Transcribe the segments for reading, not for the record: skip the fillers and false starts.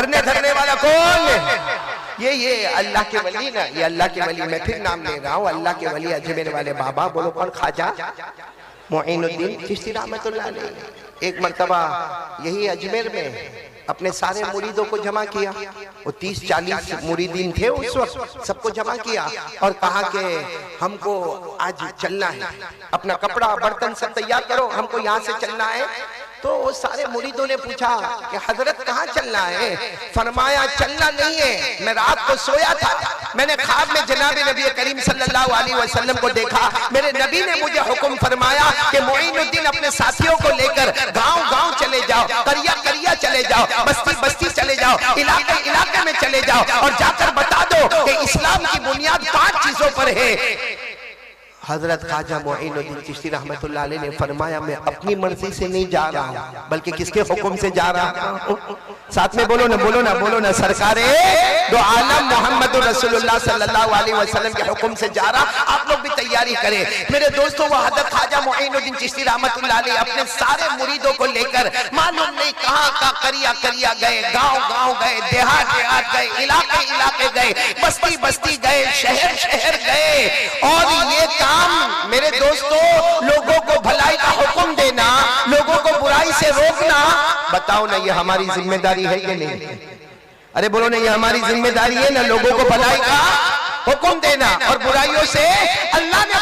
کرنے دھرنے والا کون؟ یہ اللہ کے ولی نا، یہ اللہ کے ولی، میں پھر نام لے رہا ہوں، اللہ کے ولی اجمیر والے بابا، بولو کون؟ خواجہ معین الدین چشتی رحمت اللہ علیہ۔ ایک مرتبہ یہی اجمیر میں اپنے سارے مریدوں کو جمع کیا، وہ 30-40 مریدین تھے اس وقت، سب کو جمع کیا اور کہا کہ ہم کو آج چلنا ہے، اپنا کپڑا برتن سب تیار کرو، ہم کو یہاں سے چلنا ہے۔ تو وہ سارے مریدوں نے پوچھا کہ حضرت کہاں چلنا ہے؟ فرمایا چلنا نہیں ہے، میں رات کو سویا تھا، میں نے خواب میں جناب نبی کریم صلی اللہ علیہ وسلم کو دیکھا، میرے نبی نے مجھے حکم فرمایا کہ معین الدین اپنے ساتھیوں کو لے کر گاؤں گاؤں چلے جاؤ، قریہ قریہ چلے جاؤ، بستی بستی چلے جاؤ، علاقے علاقے میں چلے جاؤ اور جا کر بتا دو کہ اسلام کی بنیاد 5 چیزوں پر ہے۔ حضرت خواجہ معین الدین چشتی رحمت اللہ علیہ نے فرمایا میں اپنی مرضی سے نہیں جا رہا ہوں بلکہ کس کے حکم سے جا رہا ہوں؟ ساتھ میں بولو نا، بولو نا، بولو نا، سرکار دو عالم محمد رسول اللہ صلی اللہ علیہ وسلم کے حکم سے جا رہا۔ آپ لوگ بھی تیاری کریں میرے دوستوں، وہ حضرت خواجہ معین الدین چشتی رحمت اللہ علیہ اپنے سارے مریدوں کو لے کر معلوم نہیں کہاں کا قریہ قریہ گئے، گاؤں گاؤں گئے، دیہات دیہات گئے، علاقے علاقے گئے، بستی بستی گئے، شہر شہر گئے۔ اور یہ میرے دوستو، لوگوں کو بھلائی کا حکم دینا، لوگوں کو برائی سے روکنا، بتاؤ نا یہ ہماری ذمہ داری ہے کہ نہیں؟ ارے بولو نا، یہ ہماری ذمہ داری ہے نا، لوگوں کو بھلائی کا حکم دینا اور برائیوں سے۔ اللہ نے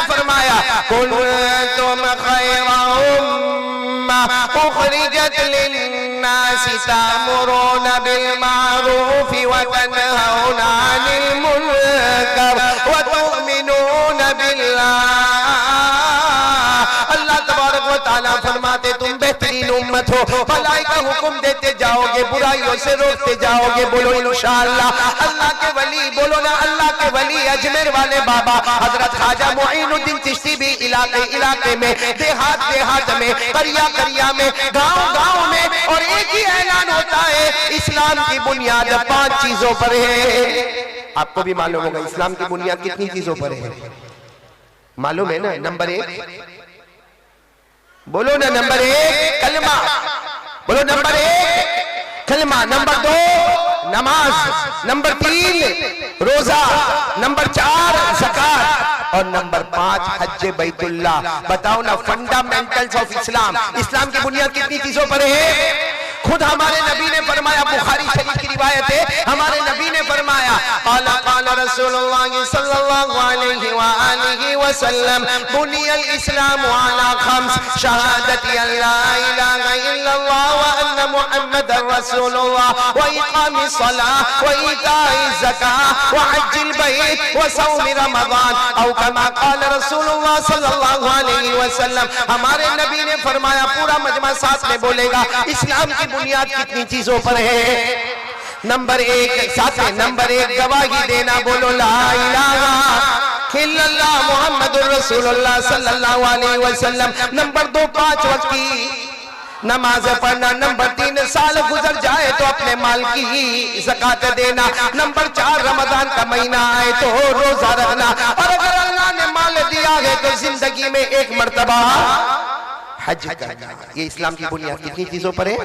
فرمایا کنتم خیر امہ اخرجت للناس تأمرون بالمعروف وتنہون عن المنکر وتؤمنون باللہ۔ اللہ تبارک و تعالیٰ فرماتے تم بہترین امت ہو، بھلائی کا حکم دیتے جاؤ گے، برائیوں سے روکتے جاؤ گے۔ بولو انشاءاللہ۔ اللہ کے ولی، بولو نا، اللہ کے ولی اجمیر والے بابا حضرت خواجہ معین الدین چشتی بھی علاقے علاقے میں، دیہات دیہات میں، قریہ قریہ میں، گاؤں گاؤں میں، اور ایک ہی اعلان ہوتا ہے اسلام کی بنیاد 5 چیزوں پر ہے۔ آپ کو بھی معلوم ہوگا اسلام کی بنیاد کتنی چیزوں پر ہے، معلوم ہے نا؟ نمبر 1 بولو نا، نمبر 1 کلمہ، بولو نمبر 1 کلمہ، نمبر 2 نماز، نمبر 3 روزہ، نمبر 4 زکوٰۃ اور نمبر 5 حج بیت اللہ۔ بتاؤ نا فنڈامنٹلز آف اسلام، اسلام کی بنیاد کتنی چیزوں پر ہے؟ خود ہمارے نبی نے فرمایا، بخاری شریف کی روایت ہے، ہمارے نبی نے فرمایا قال قال رسول اللہ صلی اللہ علیہ وآلہ وسلم بنی الاسلام علی 5 شہادت ان لا الہ الا اللہ وان محمد رسول اللہ واقام الصلاة وایتاء الزکاة وحج البیت وصوم رمضان او کما قال رسول اللہ صلی اللہ علیہ وسلم۔ ہمارے نبی نے فرمایا، پورا مجمع ساتھ میں بولے گا، اسلام کی بنیاد کتنی چیزوں پر ہے؟ نمبر 1 ساتھ میں، نمبر 1 گواہی دینا، بولو لا الہ الا اللہ محمد الرسول اللہ صلی اللہ علیہ وسلم۔ نمبر 2 5 وقت کی نماز پڑھنا۔ نمبر 3 سال گزر جائے تو اپنے مال کی زکوٰۃ دینا۔ نمبر 4 رمضان کا مہینہ آئے تو روزہ رکھنا، اور اگر اللہ نے مال دیا ہے تو زندگی میں 1 مرتبہ حج کرنا۔ یہ اسلام کی بنیاد کتنی چیزوں پر ہے؟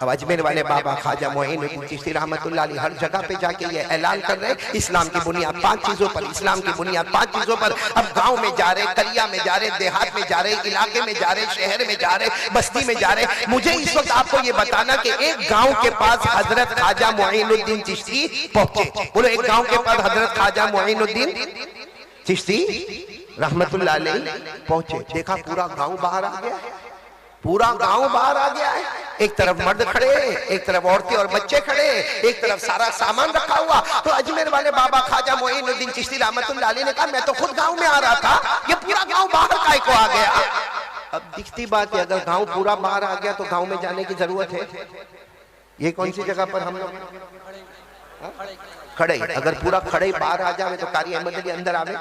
اب اجمیر والے بابا خواجہ معین الدین چشتی رحمت اللہ علیہ ہر جگہ پہ جا کے یہ اعلان کر رہے ہیں اسلام کی بنیاد 5 چیزوں پر، اسلام کی بنیاد 5 چیزوں پر۔ اب گاؤں میں جا رہے، قریہ میں جا رہے، دیہات میں جا رہے، علاقے میں جا رہے، شہر میں جا رہے، بستی میں جا رہے۔ مجھے اس وقت آپ کو یہ بتانا کہ ایک گاؤں کے پاس حضرت خواجہ معین الدین چشتی پہنچے۔ بولو، ایک گاؤں کے پاس حضرت خواجہ معین الدین چشتی رحمت اللہ علیہ پہنچے۔ دیکھا پورا گاؤں باہر آ گیا، پورا گاؤں باہر آ گیا ہے۔ ایک طرف مرد کھڑے، ایک طرف عورتیں اور بچے کھڑے، ایک طرف سارا سامان رکھا ہوا۔ تو اجمیر والے بابا خواجہ معین الدین چشتی رحمت اللہ علیہ نے کہا میں تو خود گاؤں میں آ رہا تھا، یہ پورا گاؤں باہر کائے کو آ گیا؟ اب دکھتی بات ہے، اگر گاؤں پورا باہر آ گیا تو گاؤں میں جانے کی ضرورت ہے؟ یہ کون سی جگہ پر ہم لوگ کھڑے؟ اگر پورا کھڑے باہر آ جائے تو قاری احمد علی اندر آوے؟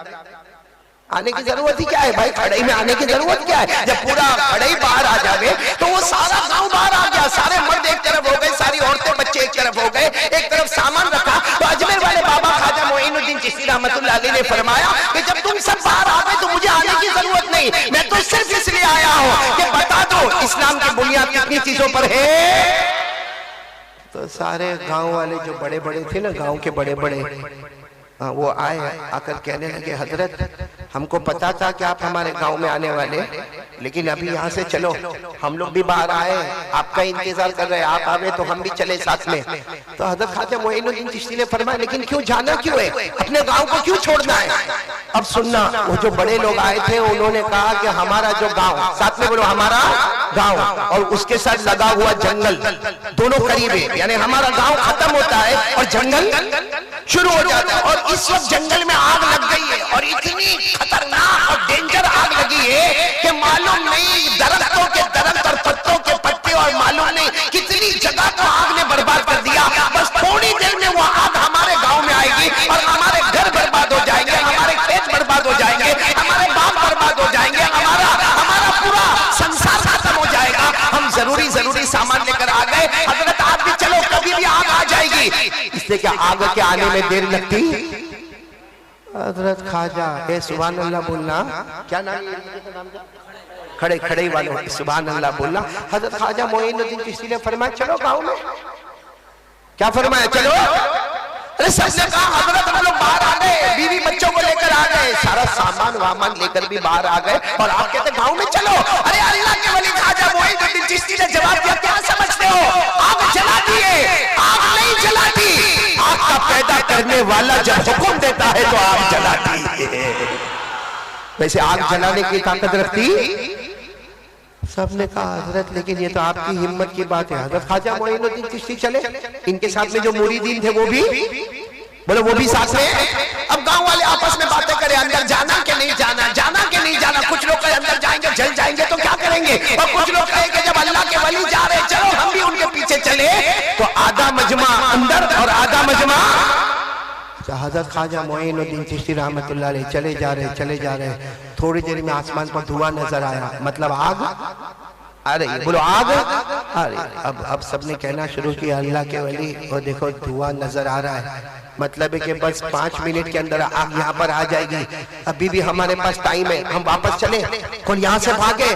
آنے کی ضرورت ہی کیا ہے بھائی؟ کھڑائی میں آنے کی ضرورت کیا ہے؟ جب پورا کھڑائی باہر آ جاوے تو وہ سارا گاؤں باہر آ گیا، سارے مرد ایک طرف ہو گئے، ساری عورتیں بچے ایک طرف ہو گئے، ایک طرف سامان رکھا۔ تو اجمیر والے بابا خواجہ معین الدین چشتی رحمت اللہ علیہ نے فرمایا کہ جب تم سب باہر آ گئے تو مجھے آنے کی ضرورت نہیں، میں تو صرف اس لیے آیا ہوں کہ بتا دو اسلام کی بنیاد کتنی چیزوں پر ہے۔ تو سارے گاؤں والے جو بڑے بڑے تھے نا، گاؤں کے بڑے بڑے، وہ آئے آ کر کہنے لگے حضرت ہم کو پتا تھا کہ آپ ہمارے گاؤں میں آنے والے، لیکن ابھی یہاں سے چلو، ہم لوگ بھی باہر آئے آپ کا انتظار کر رہے ہیں، آپ آوے تو ہم بھی چلے ساتھ میں۔ تو حضرت خواجہ معین الدین چشتی نے فرمایا لیکن کیوں جانا کیوں ہے، اپنے گاؤں کو کیوں چھوڑنا ہے؟ اب سننا، وہ جو بڑے لوگ آئے تھے انہوں نے کہا کہ ہمارا جو گاؤں، ساتھ میں بولو ہمارا گاؤں اور اس کے ساتھ لگا ہوا جنگل دونوں قریب ہے، یعنی ہمارا گاؤں ختم ہوتا ہے اور جنگل شروع ہو جاتا ہے، اور اس وقت جنگل میں آگ لگ گئی ہے اور اتنی خطرناک اور ڈینجر آگ لگی ہے کہ معلوم نہیں درختوں کے درخت اور پتوں کے پتے اور معلوم نہیں کتنی جگہ کو آگ نے برباد کر دیا۔ بس تھوڑی دیر میں وہ آگ ہمارے گاؤں میں آئے گی اور ہمارے گھر برباد ہو جائیں گے، ہمارے کھیت برباد ہو جائیں گے، ہمارے باغ برباد ہو جائیں گے، ہمارا پورا سنسار ختم ہو جائے گا۔ ہم ضروری سامان لے کر آ گئے، حضرت آپ بھی چلو، کبھی بھی آگ آ جائے گی، اس لیے کہ آگ کے آنے میں دیر لگتی۔ حضرت خواجہ اے سبحان اللہ بولنا، کیا نام ہے؟ کھڑے والوں سبحان اللہ بولنا۔ حضرت خواجہ معین الدین چشتی نے فرمایا چلو گاؤں میں، کیا فرمایا چلو؟ ارے سب نے کہا حضرت ہم لوگ باہر آ گئے، بیوی بچوں کو لے کر آ گئے، سارا سامان وامان لے کر بھی باہر آ گئے اور آپ کہتے گاؤں میں چلو۔ ارے اللہ کے ولی خواجہ معین الدین چشتی نے جواب دیا کیا سمجھتے ہو، آگ جلا دیے؟ آگ نہیں جلاتی، آگ کا پیدا کرنے والا جب حکم دیتا ہے تو آگ جلاتی ہے۔ ویسے آگ جلانے کی طاقت رکھتی؟ سب نے کہا حضرت لیکن یہ تو آپ کی ہمت کی بات ہے۔ حضرت خواجہ معین الدین چشتی چلے، ان کے ساتھ میں جو مریدین تھے وہ بھی بولو وہ بھی ساتھ میں۔ اب گاؤں والے آپس میں باتیں کریں اندر جانا کہ نہیں جانا، جانا کہ نہیں جانا۔ کچھ لوگ کہیں اندر جائیں گے جل جائیں گے تو کیا کریں گے، اور کچھ لوگ کہیں کہ جب اللہ کے ولی جا رہے چلو ہم بھی ان کے پیچھے چلے۔ تو آدھا مجمع اندر اور آدھا مجمع۔ حضرت خواجہ معین الدین چشتی رحمت اللہ علیہ چلے جا رہے، تھوڑی دیر میں آسمان پر دھواں نظر آیا، مطلب آگ آ رہی ہے، بولو آگ آ رہی ہے۔ اب سب نے کہنا شروع کیا اللہ کے ولی وہ دیکھو دھواں نظر آ رہا ہے، مطلب ہے کہ بس 5 منٹ کے اندر آگ یہاں پر آ جائے گی، ابھی بھی ہمارے پاس ٹائم ہے، ہم واپس چلیں۔ کون یہاں سے بھاگے؟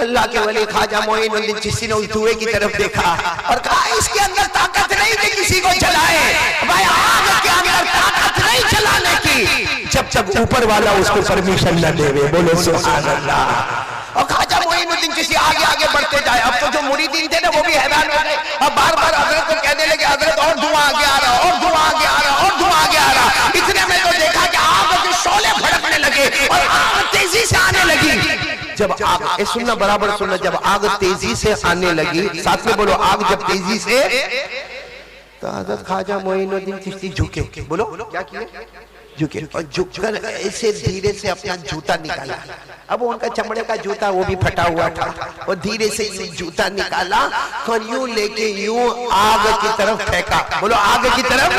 اللہ کے ولی خواجہ معین الدین چشتی نے اس دھوئے کی طرف دیکھا اور کہا اس کے اندر طاقت نہیں کہ کسی کو جلائے، بھائی آگ کے اندر طاقت نہیں جلانے کی جب تک اوپر والا اس کو پرمیشن نہ دے۔ بولو سبحان اللہ۔ اور خواجہ معین الدین چشتی آگے بڑھتے جائے۔ اب تو جو مریدین تھے نا وہ بھی حیران ہو گئے، اب بار بار حضرت کو کہنے لگے حضرت اور دھواں آگے آ رہا، اور دھواں آگے آ رہا، اور دھواں آگے آ رہا۔ اتنے میں تو دیکھا کہ آگ کے شعلے بھڑکنے لگے اور آگ تیزی سے آنے لگی۔ جب آگ سننا برابر سننا، جب آگ تیزی سے آنے لگی، ساتھ میں بولو آگ جب تیزی سے، تو حضرت خواجہ معین الدین چشتی جھکے، بولو کیا کیے؟ جھکے، اور جھک کر ایسے دھیرے سے اپنا جوتا نکالا۔ اب ان کا چمڑے کا جوتا وہ بھی پھٹا ہوا تھا، اور دھیرے سے یہ جوتا نکالا اور یوں لے کے یوں آگ کی طرف پھینکا، بولو آگ کی طرف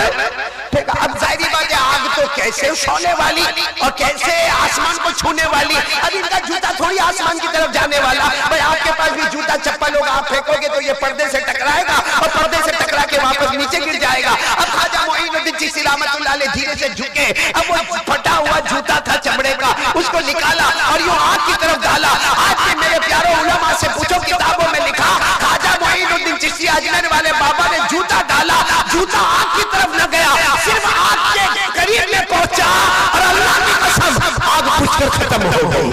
پھینکا۔ اب ظاہری بات ہے آگ تو کیسے شعلے والی اور کیسے آسمان کو چھونے والی، اب ان کا جوتا تھوڑی آسمان کی طرف جانے والا۔ بھائی آپ کے پاس بھی جوتا چپل ہوگا، آپ پھینکو گے تو یہ پردے سے ٹکرائے گا اور پردے سے ٹکرا کے واپس نیچے گر جائے گا۔ اب خواجہ معین الدین چشتی رحمت اللہ علیہ دھیرے سے جھکے، اب وہ پھٹا ہوا جوتا تھا چمڑے کا، اس کو نکالا اور یوں آگ کی طرف ڈالا۔ آج بھی میرے پیاروں علماء سے پوچھو، کتابوں میں لکھا خواجہ معین الدین چشتی اجمیر والے بابا نے جوتا ڈالا، جوتا آگ کی طرف نہ گیا، صرف آگ کے قریب میں پہنچا اور اللہ کی قسم آگ بجھ کر ختم ہو گئی۔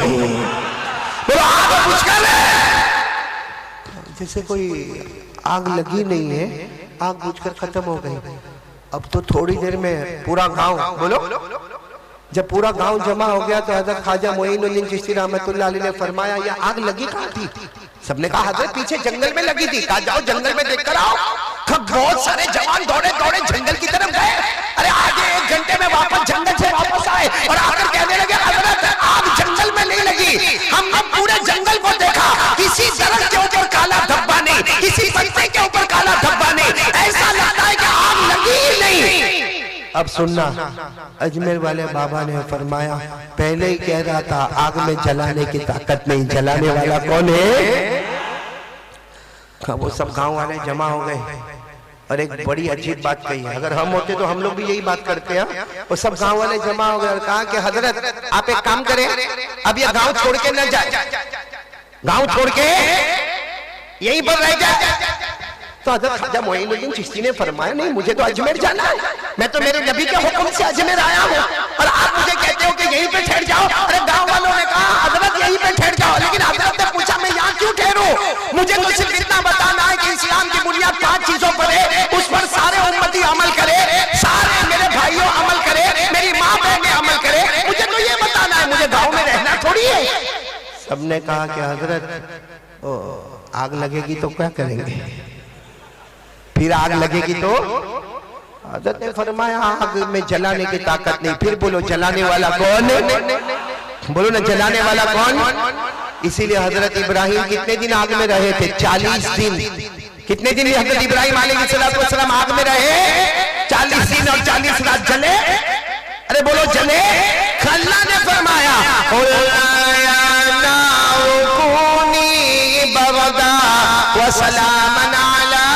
بولو آگ بجھ کر، جیسے کوئی آگ لگی نہیں ہے، آگ بجھ کر ختم ہو گئی۔ اب تو تھوڑی دیر میں پورا گاؤں، بولو جب پورا گاؤں جمع ہو گیا تو حضرت خواجہ معین الدین چشتی رحمت اللہ علیہ نے فرمایا یہ آگ لگی کہاں تھی؟ سب نے کہا حضرت پیچھے جنگل میں لگی تھی۔ کہا جاؤ جنگل میں دیکھ کر آؤ۔ بہت سارے جوان دوڑے جنگل کی طرف گئے، ارے آگے 1 گھنٹے میں واپس جنگل سے واپس آئے اور آ کر کہنے لگے حضرت آگ جنگل میں نہیں لگی، ہم نے پورے جنگل کو دیکھا، کسی درخت کے اوپر کالا دھبا نہیں، کسی پتے کے اوپر کالا دھبا نہیں، ایسا لگتا ہے کہ آگ لگی ہی نہیں۔ اب سننا، اجمیر والے بابا نے فرمایا پہلے ہی کہہ رہا تھا آگ میں جلانے کی طاقت نہیں، جلانے والا کون ہے؟ وہ سب گاؤں والے جمع ہو گئے اور ایک بڑی عجیب بات کہی ہے، اگر ہم ہوتے تو ہم لوگ بھی یہی بات کرتے ہیں۔ وہ سب گاؤں والے جمع ہو گئے اور کہا کہ حضرت آپ ایک کام کریں، اب یہ گاؤں چھوڑ کے نہ جائے، گاؤں چھوڑ کے یہیں پر رہ جائے، تو حضرت خواجہ معین الدین چشتی نے فرمایا نہیں مجھے تو اجمیر جانا ہے، میں تو میرے نبی کے حکم سے اجمیر آیا ہوں اور آپ مجھے کہتے ہو کہ یہیں پہ ٹھہر جاؤ۔ ارے گاؤں والوں نے کہا حضرت یہیں پہ ٹھہر جاؤ، لیکن حضرت نے پوچھا میں یہاں کیوں ٹھہروں؟ مجھے تو صرف اتنا بتانا ہے کہ اسلام کی بنیاد 5 چیزوں پر ہے، اس پر سارے امتی عمل کرے، سارے میرے بھائیوں عمل کرے، میری ماں بہنیں عمل کرے، مجھے تو یہ بتانا ہے، مجھے گاؤں میں رہنا تھوڑی ہے۔ سب نے کہا کہ حضرت آگ لگے گی تو کیا کریں گے؟ پھر آگ لگے گی تو حضرت نے فرمایا آگ میں جلانے کی طاقت نہیں۔ پھر بولو جلانے والا کون؟ بولو نا جلانے والا کون؟ اسی لئے حضرت ابراہیم کتنے دن آگ میں رہے تھے؟ 40 دن۔ کتنے دن حضرت ابراہیم علیہ السلام آگ میں رہے؟ 40 دن اور 40 رات جلے۔ ارے بولو جلے۔ اللہ نے فرمایا وَسَلَامًا عَلَىٰ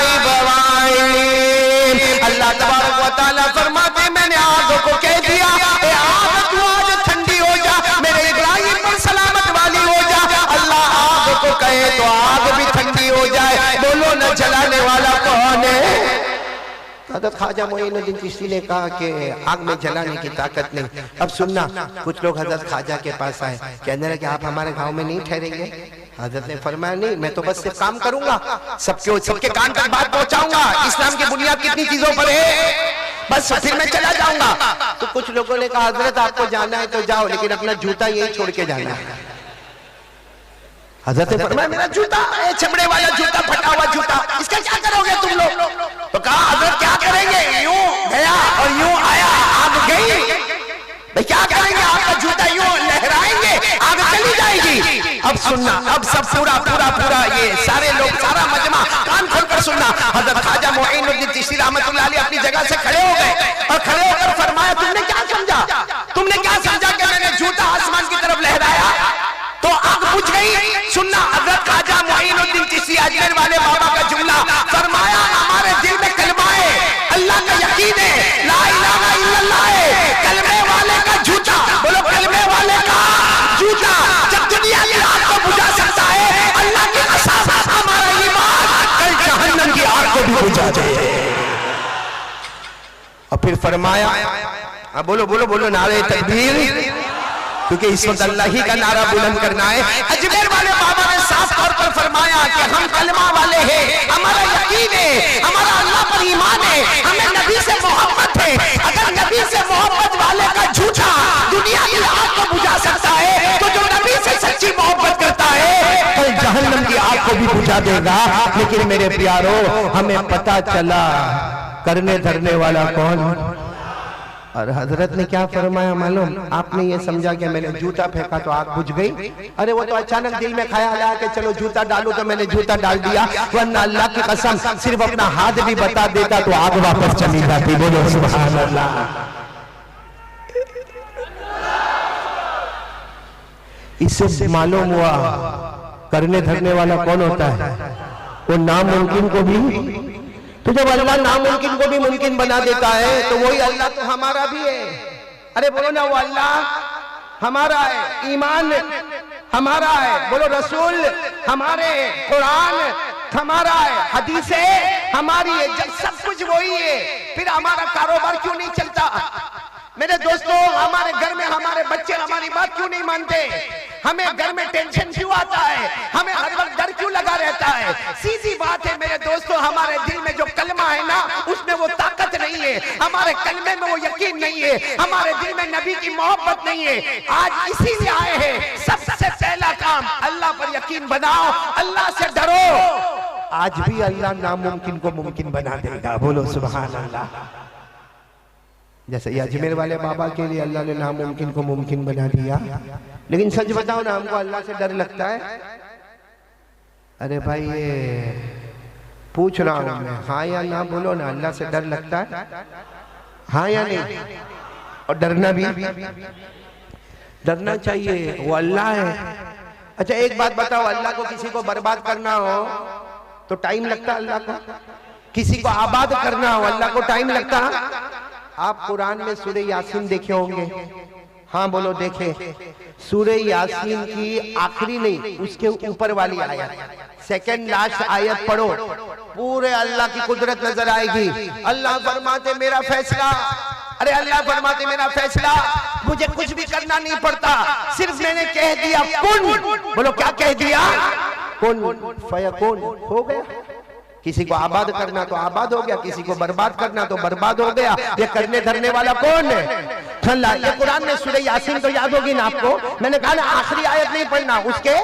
إِبْرَاهِيمَ۔ اللہ تبارک و تعالیٰ فرماتے میں نے آگ کو کہہ دیا اے آگ تو آج ٹھنڈی ہو جا، میرے ابراہیم پر سلامت والی ہو جا۔ اللہ آگ کو کہے تو آگ بھی ٹھنڈی ہو جائے۔ بولو نہ جلانے والا کون ہے؟ حضرت خواجہ معین الدین چشتی نے کہا کہ آگ میں جلانے کی طاقت نہیں۔ اب سننا، کچھ لوگ حضرت خواجہ کے پاس آئے، کہنے لگے کہ آپ ہمارے گاؤں میں نہیں ٹھہریں گے؟ حضرت نے فرمایا نہیں، میں تو بس صرف کام کروں گا، سب کے کان تک بات پہنچاؤں گا، اسلام کی بنیاد کتنی چیزوں پر ہے، بس پھر میں چلا جاؤں گا۔ تو کچھ لوگوں نے کہا حضرت آپ کو جانا ہے تو جاؤ، لیکن اپنا جوتا یہی چھوڑ کے جانا ہے۔ حضرت نے فرمایا میرا جوتا چمڑے والا جوتا، پھٹا ہوا جوتا، اس کا کیا کرو گے تم لوگ؟ تو کہا حضرت کیا کریں گے؟ یوں گیا اور یوں آیا، آگ گئی، کیا کریں گے؟ آپ کا جوتا یوں لہرائیں گے، آگ چلی جائے گی۔ اب سننا، اب سب پورا یہ سارے لوگ، سارا مجمع کان کھول کر سننا۔ حضرت خواجہ معین الدین چشتی رحمت اللہ علیہ اپنی جگہ سے کھڑے ہو گئے اور کھڑے ہو کر فرمایا تم نے کیا سمجھا؟ تم نے کیا سمجھا کہ میں نے جوتا آسمان کی طرف لہرایا تو آگ بجھ گئی؟ سننا، حضرت خواجہ معین الدین چشتی اجمیر والے بابا کا جملہ فرمایا ہمارے دل میں کلمہ ہے، اللہ کا یقین ہے، لا الہ الا اللہ ہے، کلمے والے کا جوتا، بولو کلمے والے کا جوتا جب دنیا کی آگ کو بجھا سکتا ہے، اللہ کی قسم ہمارا ایمان کل جہنم کی آگ کو بھی بجھا دے۔ اور پھر فرمایا بولو نعرہ تکبیر، کیونکہ اس وقت اللہ ہی کا نعرہ بلند کرنا ہے۔ اجمیر والے بابا نے صاف طور پر فرمایا کہ ہم کلمہ والے ہیں، ہمارا یقین ہے، ہمارا اللہ پر ایمان ہے، ہمیں نبی سے محبت ہے۔ اگر نبی سے محبت والے کا جھوٹا دنیا کی آگ کو بجھا سکتا ہے تو جو نبی سے سچی محبت کرتا ہے کل جہنم کی آگ کو بھی بجھا دے گا۔ لیکن میرے پیارو ہمیں پتا چلا کرنے دھرنے والا کون؟ اور حضرت نے کیا فرمایا معلوم؟ آپ نے یہ سمجھا کہ میں نے جوتا پھینکا تو آگ بجھ گئی؟ ارے وہ تو اچانک دل میں خیال آیا کہ چلو جوتا ڈالو تو میں نے جوتا ڈال دیا، ورنہ اللہ کی قسم صرف اپنا ہاتھ بھی بتا دیتا تو آگ واپس چلی جاتی۔ بولو سبحان اللہ۔ اس سے معلوم ہوا کرنے دھرنے والا کون ہوتا ہے؟ وہ ناممکن کو بھی، تو جب اللہ ناممکن کو بھی ممکن بنا دیتا ہے تو وہی اللہ تو ہمارا بھی ہے۔ ارے بولو نا وہ اللہ ہمارا ہے، ایمان ہمارا ہے، بولو رسول ہمارے، قرآن ہمارا ہے، حدیثیں ہماری ہے۔ جب سب کچھ وہی ہے پھر ہمارا کاروبار کیوں نہیں چلتا؟ میرے دوستوں ہمارے گھر میں ہمارے بچے ہماری بات کیوں نہیں مانتے؟ ہمیں گھر میں ٹینشن کیوں آتا ہے؟ ہمیں ہر وقت ڈر کیوں لگا رہتا ہے؟ سیدھی بات ہے میرے دوستوں، ہمارے دل میں جو کلمہ ہے نا اس میں وہ طاقت نہیں ہے، ہمارے کلمے میں وہ یقین نہیں ہے، ہمارے دل میں نبی کی محبت نہیں ہے۔ آج اسی لیے آئے ہیں، سب سے پہلا کام اللہ پر یقین بناؤ، اللہ سے ڈرو۔ آج بھی اللہ ناممکن کو ممکن بنا دے گا۔ بولو سبحان اللہ۔ جیسے یہ اجمیر والے بابا کے لیے اللہ نے ناممکن کو ممکن بنا دیا، لیکن سچ بتاؤ نا ہم کو اللہ سے ڈر لگتا ہے؟ ارے بھائی یہ پوچھ رہا ہوں میں، ہاں یا نہ بولو نا، اللہ سے ڈر لگتا ہے؟ ہاں یا نہیں؟ اور ڈرنا بھی ڈرنا چاہیے، وہ اللہ ہے۔ اچھا ایک بات بتاؤ، اللہ کو کسی کو برباد کرنا ہو تو ٹائم لگتا اللہ کو؟ کسی کو آباد کرنا ہو اللہ کو ٹائم لگتا؟ آپ قرآن میں سورہ یاسین دیکھے ہوں گے، ہاں بولو دیکھے۔ سورہ یاسین کی آخری نہیں، اس کے اوپر والی آیت سیکنڈ لاسٹ آیت پڑھو، پورے اللہ کی قدرت نظر آئے گی۔ اللہ فرماتے میرا فیصلہ، ارے اللہ فرماتے میرا فیصلہ مجھے کچھ بھی کرنا نہیں پڑتا، صرف میں نے کہہ دیا کن، بولو کیا کہہ دیا؟ کن فیکون، ہو گیا۔ کسی کو آباد کرنا تو آباد ہو گیا، کسی کو برباد کرنا تو برباد ہو گیا۔ یہ کرنے دھرنے والا کون ہے؟ اللہ۔ یہ قرآن میں سورہ یاسین تو یاد ہوگی نا آپ کو، میں نے کہا نا آخری آیت نہیں پڑھنا، اس کے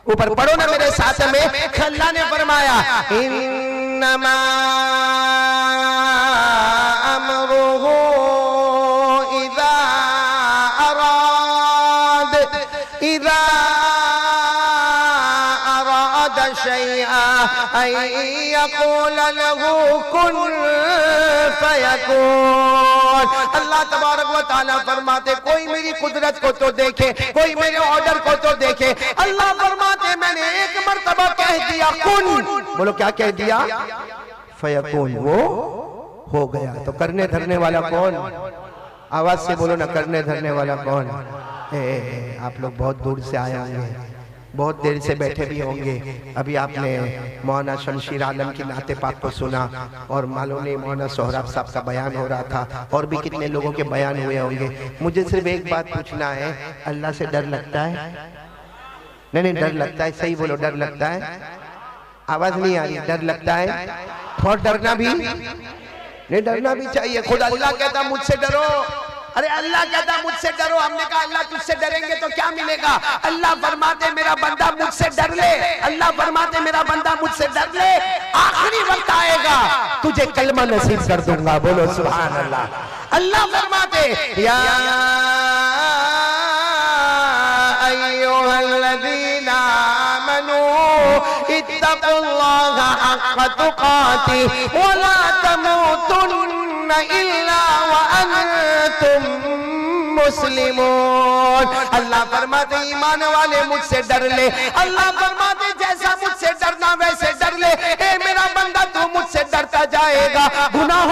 اوپر پڑھو نا میرے ساتھ میں۔ اللہ نے فرمایا انما امرہ اذا اراد شیئا ان یقول له کن فیکون۔ اللہ تبارک و تعالیٰ فرماتے کوئی میری قدرت کو تو دیکھے، کوئی میرے آرڈر کو تو دیکھے۔ اللہ فرماتے میں نے ایک مرتبہ کہہ دیا کن، بولو کیا کہہ دیا؟ فیکون، وہ ہو گیا۔ تو کرنے دھرنے والا کون؟ آواز سے بولو نا، کرنے دھرنے والا کون؟ آپ لوگ بہت دور سے آئے ہوں گے، بہت دیر سے بیٹھے بھی ہوں گے۔ ابھی آپ نے مولانا شمشیر عالم کی نعت پاک کو سنا، اور معلوم نہیں مولانا سہراب صاحب کا بیان ہو رہا تھا، اور بھی کتنے لوگوں کے بیان ہوئے ہوں گے۔ مجھے صرف ایک بات پوچھنا ہے، اللہ سے ڈر لگتا ہے؟ نہیں ڈر لگتا ہے، صحیح بولو، ڈر لگتا ہے؟ آواز نہیں آ رہی، ڈر لگتا ہے؟ اور ڈرنا بھی نہیں، ڈرنا بھی چاہیے۔ خود اللہ کہتا مجھ سے ڈرو، ارے اللہ کہتا مجھ سے ڈرو۔ ہم نے کہا اللہ تجھ سے ڈریں گے تو کیا ملے گا؟ اللہ فرماتے میرا بندہ مجھ سے ڈر لے، اللہ فرماتے میرا بندہ مجھ سے ڈر لے، آخری وقت آئے گا تجھے کلمہ نصیب کر دوں گا، بولو سبحان اللہ۔ اللہ فرماتے یا ایوہا الذین آمنوا اتقوا اللہ حق تقاتہ ولا تموتن الا وانتم مسلمون۔ اللہ فرماتے ایمان والے مجھ سے ڈر لے، اللہ فرماتے جیسا مجھ سے ڈرنا ویسے ڈر لے۔ اے میرا بندہ تو مجھ سے ڈرتا جائے گا، گناہ